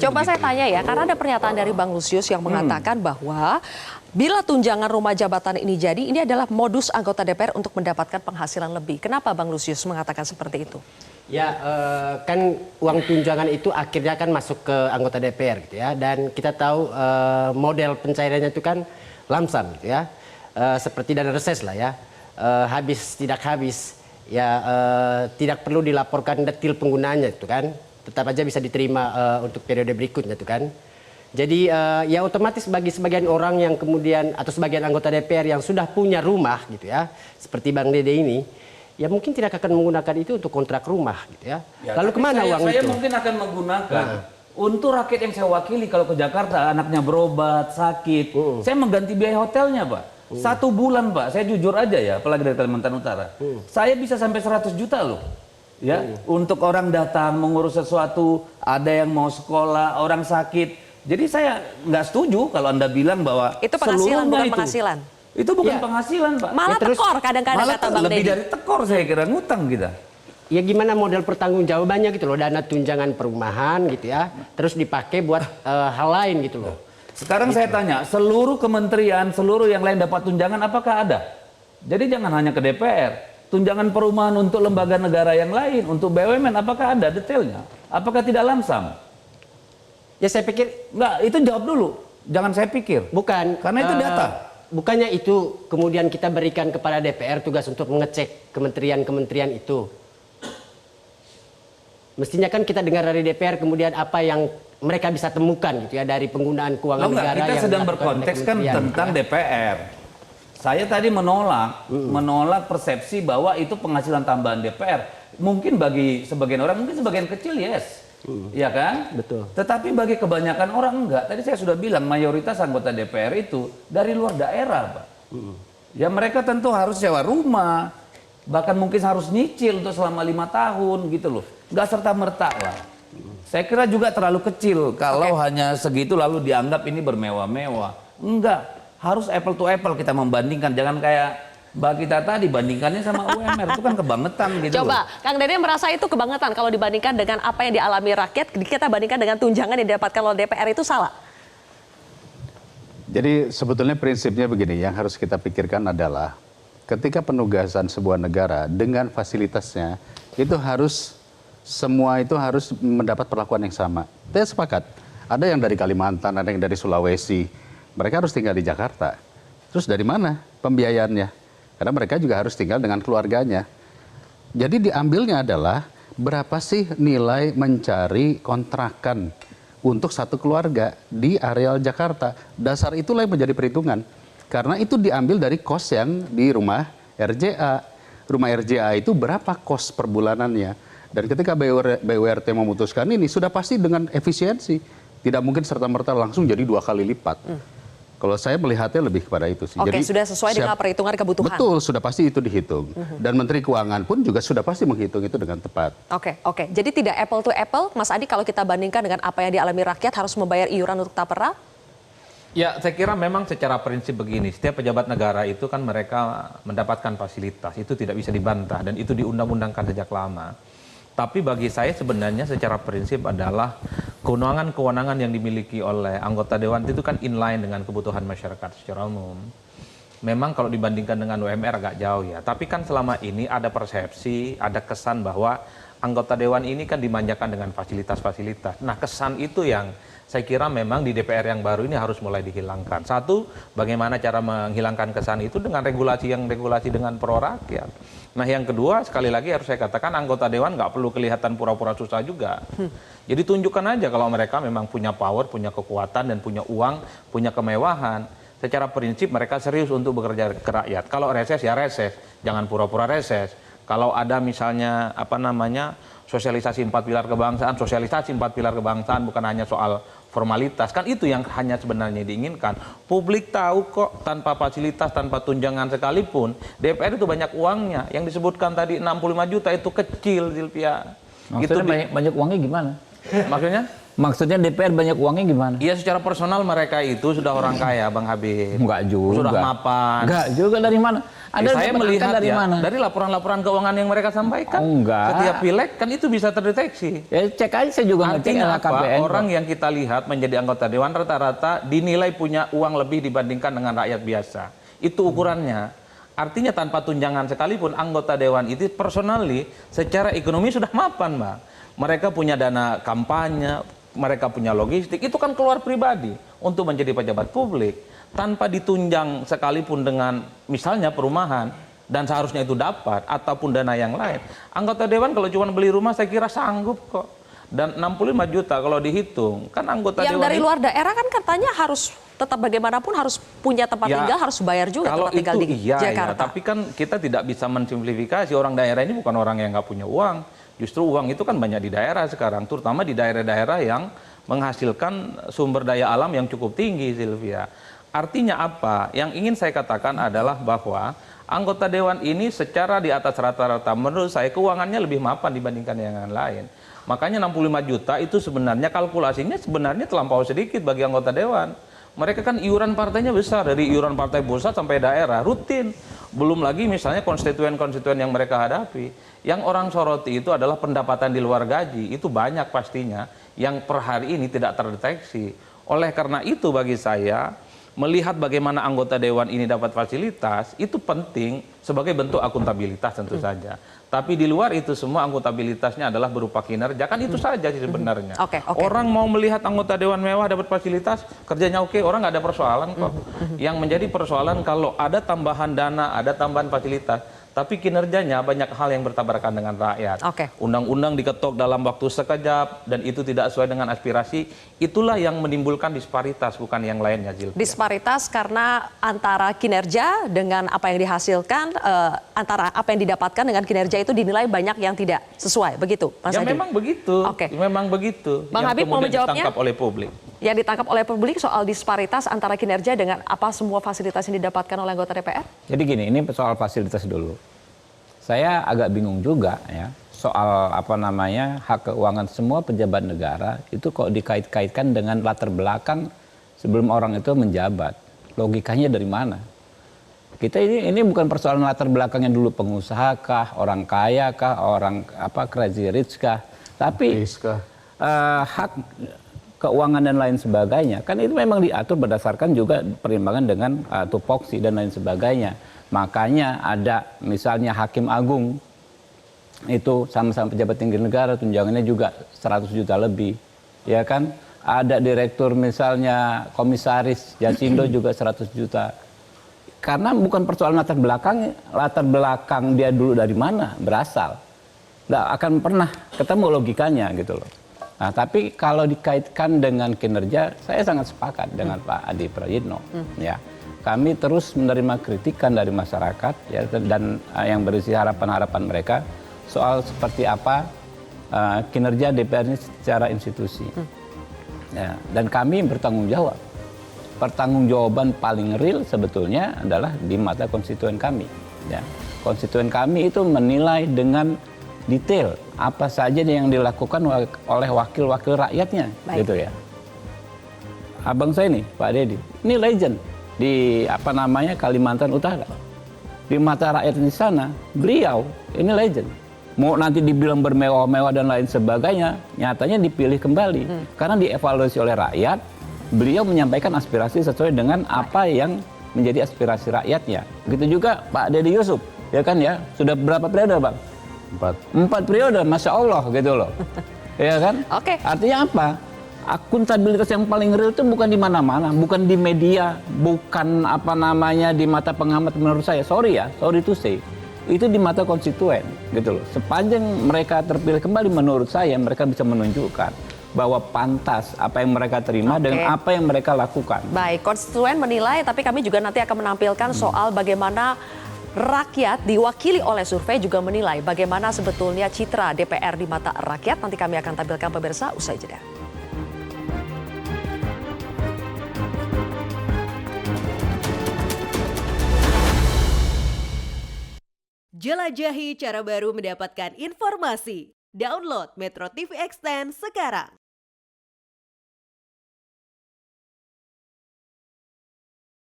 Coba saya tanya ya, karena ada pernyataan dari Bang Lusius yang mengatakan bahwa bila tunjangan rumah jabatan ini jadi, ini adalah modus anggota DPR untuk mendapatkan penghasilan lebih. Kenapa Bang Lusius mengatakan seperti itu? Ya, kan uang tunjangan itu akhirnya kan masuk ke anggota DPR gitu ya. Dan kita tahu model pencairannya itu kan lamsam gitu ya. Seperti dana reses lah ya. Habis tidak habis, ya tidak perlu dilaporkan detail penggunaannya itu kan. Tetap aja bisa diterima untuk periode berikutnya itu kan. Jadi ya otomatis bagi sebagian orang yang kemudian atau sebagian anggota DPR yang sudah punya rumah gitu ya, seperti Bang Dede ini, ya mungkin tidak akan menggunakan itu untuk kontrak rumah gitu ya. Lalu kemana uang itu? Saya mungkin akan menggunakan untuk rakyat yang saya wakili kalau ke Jakarta, anaknya berobat, sakit, saya mengganti biaya hotelnya, Pak. 1 bulan, Pak. Saya jujur aja ya, apalagi dari Kalimantan Utara. Saya bisa sampai 100 juta loh. Ya, untuk orang datang mengurus sesuatu, ada yang mau sekolah, orang sakit. Jadi saya nggak setuju kalau Anda bilang bahwa Itu penghasilan, bukan penghasilan. Itu bukan penghasilan, Pak. Malah terus, tekor kadang-kadang Malah kata Bang lebih Deddy. dari tekor saya kira, ngutang kita. Ya gimana model pertanggungjawabannya gitu loh, dana tunjangan perumahan gitu ya, terus dipakai buat hal lain gitu loh. Sekarang saya tanya, seluruh kementerian, seluruh yang lain dapat tunjangan apakah ada? Jadi jangan hanya ke DPR. Tunjangan perumahan untuk lembaga negara yang lain, untuk BUMN apakah ada detailnya? Apakah tidak lamsam? Ya saya pikir Enggak, itu jawab dulu. Jangan saya pikir. bukan. Karena itu data. Bukannya itu kemudian kita berikan kepada DPR tugas untuk mengecek kementerian-kementerian itu. Mestinya kan kita dengar dari DPR kemudian apa yang mereka bisa temukan gitu ya dari penggunaan keuangan negara kita yang sedang dilakukan oleh berkonteks kan kementerian, tentang ya. DPR. Saya tadi menolak persepsi bahwa itu penghasilan tambahan DPR. Mungkin bagi sebagian orang, mungkin sebagian kecil yes. Iya kan? Betul. Tetapi bagi kebanyakan orang enggak. Tadi saya sudah bilang mayoritas anggota DPR itu dari luar daerah, Pak. Ya mereka tentu harus sewa rumah, bahkan mungkin harus nyicil untuk selama 5 tahun gitu loh. Enggak serta-merta lah. Saya kira juga terlalu kecil kalau hanya segitu lalu dianggap ini bermewah-mewah. Enggak, harus apple to apple kita membandingkan. Jangan kayak Mbak kita tadi bandingkannya sama UMR, itu kan kebangetan gitu. Coba, Kang Dede merasa itu kebangetan kalau dibandingkan dengan apa yang dialami rakyat, kita bandingkan dengan tunjangan yang didapatkan oleh DPR itu salah? Jadi sebetulnya prinsipnya begini, yang harus kita pikirkan adalah ketika penugasan sebuah negara dengan fasilitasnya, itu harus semua itu harus mendapat perlakuan yang sama. Saya sepakat, ada yang dari Kalimantan, ada yang dari Sulawesi, mereka harus tinggal di Jakarta. Terus dari mana pembiayaannya? Karena mereka juga harus tinggal dengan keluarganya. Jadi diambilnya adalah berapa sih nilai mencari kontrakan untuk satu keluarga di areal Jakarta. Dasar itulah yang menjadi perhitungan. Karena itu diambil dari kos yang di rumah RJA. Rumah RJA itu berapa kos per bulanannya. Dan ketika BURT memutuskan ini sudah pasti dengan efisiensi. Tidak mungkin serta-merta langsung jadi 2 kali lipat. Kalau saya melihatnya lebih kepada itu sih. Oke, Jadi, sudah sesuai dengan perhitungan kebutuhan. Betul, sudah pasti itu dihitung. Dan Menteri Keuangan pun juga sudah pasti menghitung itu dengan tepat. Oke. Jadi tidak apple to apple, Mas Adi, kalau kita bandingkan dengan apa yang dialami rakyat harus membayar iuran untuk tapera? Ya, saya kira memang secara prinsip begini, setiap pejabat negara itu kan mereka mendapatkan fasilitas, itu tidak bisa dibantah dan itu diundang-undangkan sejak lama. Tapi bagi saya sebenarnya secara prinsip adalah kewenangan-kewenangan yang dimiliki oleh anggota dewan itu kan inline dengan kebutuhan masyarakat secara umum. Memang kalau dibandingkan dengan UMR agak jauh ya. Tapi kan selama ini ada persepsi, ada kesan bahwa anggota dewan ini kan dimanjakan dengan fasilitas-fasilitas. Nah, kesan itu yang saya kira memang di DPR yang baru ini harus mulai dihilangkan. Satu, bagaimana cara menghilangkan kesan itu dengan regulasi dengan pro rakyat. Nah yang kedua, sekali lagi harus saya katakan anggota dewan nggak perlu kelihatan pura-pura susah juga. Jadi tunjukkan aja kalau mereka memang punya power, punya kekuatan dan punya uang, punya kemewahan. Secara prinsip mereka serius untuk bekerja ke rakyat. Kalau reses ya reses, jangan pura-pura reses. Kalau ada misalnya sosialisasi 4 pilar kebangsaan bukan hanya soal formalitas, kan itu yang hanya sebenarnya diinginkan. Publik tahu kok tanpa fasilitas, tanpa tunjangan sekalipun, DPR itu banyak uangnya. Yang disebutkan tadi 65 juta itu kecil, Silvia. Maksudnya banyak uangnya gimana? Maksudnya? Maksudnya DPR banyak uangnya gimana? Iya, secara personal mereka itu sudah orang kaya, Bang Habib. Enggak juga. Sudah mapan. Enggak juga, dari mana? Saya melihat dari mana? dari laporan-laporan keuangan yang mereka sampaikan. Oh, enggak. Setiap pileg kan itu bisa terdeteksi. Ya cek aja, saya juga ngecek Artinya apa? LHKPN. Orang yang kita lihat menjadi anggota dewan rata-rata dinilai punya uang lebih dibandingkan dengan rakyat biasa. Itu ukurannya. Artinya tanpa tunjangan sekalipun anggota dewan itu personally secara ekonomi sudah mapan, Bang. Mereka punya dana kampanye, mereka punya logistik, itu kan keluar pribadi untuk menjadi pejabat publik tanpa ditunjang sekalipun dengan misalnya perumahan dan seharusnya itu dapat ataupun dana yang lain. Anggota dewan kalau cuma beli rumah saya kira sanggup kok. Dan 65 juta kalau dihitung kan anggota Yang dewan dari luar daerah kan katanya harus tetap bagaimanapun harus punya tempat Ya, tinggal, harus bayar juga kalau tempat tinggal itu di iya, Jakarta. Ya, tapi kan kita tidak bisa mensimplifikasi, orang daerah ini bukan orang yang nggak punya uang. Justru uang itu kan banyak di daerah sekarang, terutama di daerah-daerah yang menghasilkan sumber daya alam yang cukup tinggi, Sylvia. Artinya apa? Yang ingin saya katakan adalah bahwa anggota dewan ini secara di atas rata-rata menurut saya keuangannya lebih mapan dibandingkan yang lain. Makanya 65 juta itu sebenarnya kalkulasinya sebenarnya terlampau sedikit bagi anggota dewan. Mereka kan iuran partainya besar, dari iuran partai pusat sampai daerah, rutin. Belum lagi misalnya konstituen-konstituen yang mereka hadapi. Yang orang soroti itu adalah pendapatan di luar gaji, itu banyak pastinya, yang per hari ini tidak terdeteksi. Oleh karena itu bagi saya, melihat bagaimana anggota dewan ini dapat fasilitas, itu penting sebagai bentuk akuntabilitas tentu saja. Tapi di luar itu semua akuntabilitasnya adalah berupa kinerja, kan itu saja sih sebenarnya. Oke. Orang mau melihat anggota dewan mewah dapat fasilitas, kerjanya oke, orang nggak ada persoalan kok. Yang menjadi persoalan kalau ada tambahan dana, ada tambahan fasilitas, tapi kinerjanya banyak hal yang bertabrakan dengan rakyat. Oke. Undang-undang diketok dalam waktu sekejap dan itu tidak sesuai dengan aspirasi, itulah yang menimbulkan disparitas, bukan yang lainnya, Zilvia. Disparitas karena antara kinerja dengan apa yang dihasilkan, antara apa yang didapatkan dengan kinerja itu dinilai banyak yang tidak sesuai, begitu Mas Ya Adi? memang begitu, Oke. memang begitu. Bang yang Habib mau kemudian menjawabnya? ditangkap oleh publik. Yang ditangkap oleh publik soal disparitas antara kinerja dengan apa semua fasilitas yang didapatkan oleh anggota DPR? Jadi gini, ini soal fasilitas dulu. Saya agak bingung juga ya soal apa namanya hak keuangan semua pejabat negara itu kok dikait-kaitkan dengan latar belakang sebelum orang itu menjabat. Logikanya dari mana? Kita ini bukan persoalan latar belakangnya dulu pengusaha kah, orang kaya kah, orang apa crazy rich kah, tapi hak keuangan dan lain sebagainya kan itu memang diatur berdasarkan juga perimbangan dengan tupoksi dan lain sebagainya. Makanya ada misalnya Hakim Agung itu sama-sama pejabat tinggi negara tunjangannya juga 100 juta lebih, ya kan? Ada direktur misalnya komisaris Jasindo juga 100 juta. Karena bukan persoalan latar belakang dia dulu dari mana berasal. Nggak akan pernah ketemu logikanya gitu loh. Nah, tapi kalau dikaitkan dengan kinerja, saya sangat sepakat dengan Pak Adi Prayitno. Ya, kami terus menerima kritikan dari masyarakat ya, dan yang berisi harapan-harapan mereka soal seperti apa kinerja DPR ini secara institusi. Ya, dan kami bertanggung jawab. Pertanggungjawaban paling real sebetulnya adalah di mata konstituen kami. Ya. Konstituen kami itu menilai dengan detail apa saja yang dilakukan oleh wakil-wakil rakyatnya. Baik. Gitu ya. Abang saya nih, Pak Deddy, ini legend di apa namanya Kalimantan Utara. Di mata rakyat di sana, beliau ini legend. Mau nanti dibilang bermewah-mewah dan lain sebagainya, nyatanya dipilih kembali. Karena dievaluasi oleh rakyat, beliau menyampaikan aspirasi sesuai dengan apa yang menjadi aspirasi rakyatnya. Begitu juga Pak Deddy Yusuf, ya kan ya, sudah berapa periode Bang? 4 periode, Masya Allah gitu loh. Ya kan? Oke. Artinya apa? Akuntabilitas yang paling real itu bukan di mana-mana, bukan di media, bukan apa namanya di mata pengamat menurut saya. Sorry to say. Itu di mata konstituen gitu loh. Sepanjang mereka terpilih kembali menurut saya mereka bisa menunjukkan bahwa pantas apa yang mereka terima dengan apa yang mereka lakukan. Baik, konstituen menilai, tapi kami juga nanti akan menampilkan soal bagaimana rakyat diwakili oleh survei juga menilai bagaimana sebetulnya citra DPR di mata rakyat. Nanti kami akan tampilkan pemirsa usai jeda. Jelajahi cara baru mendapatkan informasi. Download Metro TV Extend sekarang.